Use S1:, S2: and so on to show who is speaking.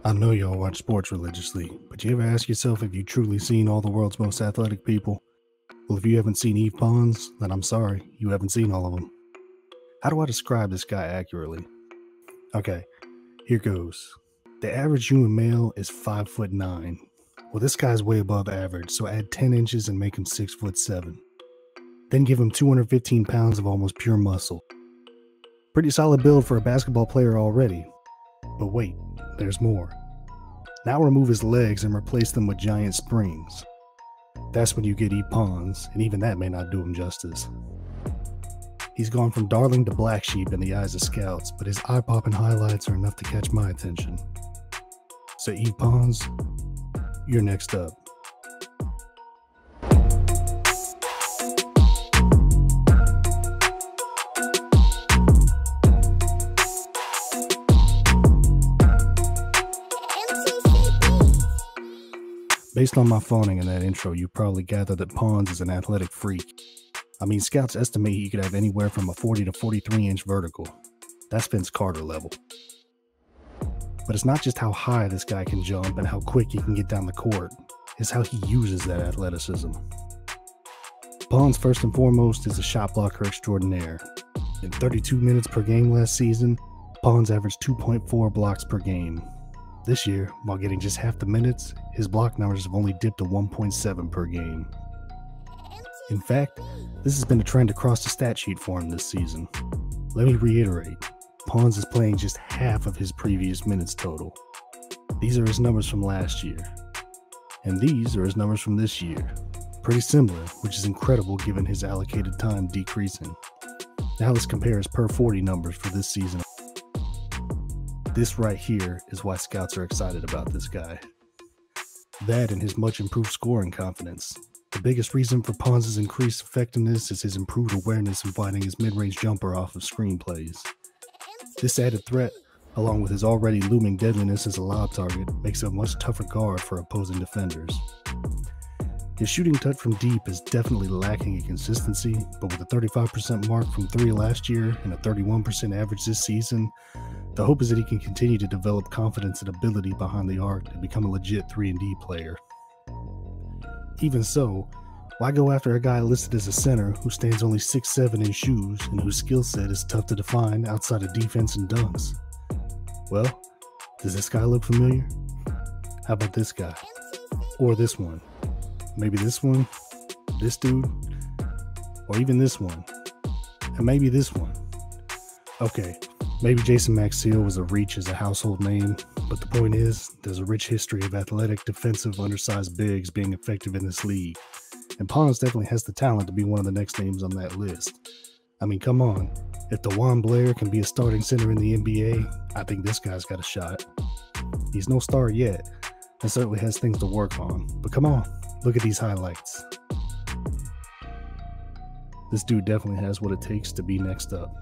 S1: I know y'all watch sports religiously, but you ever ask yourself if you've truly seen all the world's most athletic people? Well, if you haven't seen Yves Pons, then I'm sorry, you haven't seen all of them. How do I describe this guy accurately? Okay, here goes. The average human male is 5'9". Well, this guy's way above average, so add 10 inches and make him 6'7". Then give him 215 pounds of almost pure muscle. Pretty solid build for a basketball player already. But wait, there's more. Now remove his legs and replace them with giant springs. That's when you get Yves Pons, and even that may not do him justice. He's gone from darling to black sheep in the eyes of scouts, but his eye-popping highlights are enough to catch my attention. So Yves Pons, you're next up. Based on my phoning in that intro, you probably gathered that Pons is an athletic freak. I mean, scouts estimate he could have anywhere from a 40 to 43 inch vertical. That's Vince Carter level. But it's not just how high this guy can jump and how quick he can get down the court, it's how he uses that athleticism. Pons, first and foremost, is a shot blocker extraordinaire. In 32 minutes per game last season, Pons averaged 2.4 blocks per game. This year, while getting just half the minutes, his block numbers have only dipped to 1.7 per game. In fact, this has been a trend across the stat sheet for him this season. Let me reiterate, Pons is playing just half of his previous minutes total. These are his numbers from last year. And these are his numbers from this year. Pretty similar, which is incredible given his allocated time decreasing. Now let's compare his per 40 numbers for this season. This right here is why scouts are excited about this guy. That and his much improved scoring confidence. The biggest reason for Pons' increased effectiveness is his improved awareness in finding his mid-range jumper off of screen plays. This added threat, along with his already looming deadliness as a lob target, makes him a much tougher guard for opposing defenders. His shooting touch from deep is definitely lacking in consistency, but with a 35% mark from 3 last year and a 31% average this season, the hope is that he can continue to develop confidence and ability behind the arc to become a legit 3-and-D player. Even so, why go after a guy listed as a center who stands only 6'7" in shoes and whose skill set is tough to define outside of defense and dunks? Well, does this guy look familiar? How about this guy? Or this one? Maybe this one? This dude? Or even this one? And maybe this one? Okay. Maybe Jason Maxiell was a reach as a household name, but the point is, there's a rich history of athletic, defensive, undersized bigs being effective in this league, and Pons definitely has the talent to be one of the next names on that list. I mean, come on, if DeJuan Blair can be a starting center in the NBA, I think this guy's got a shot. He's no star yet, and certainly has things to work on, but come on, look at these highlights. This dude definitely has what it takes to be next up.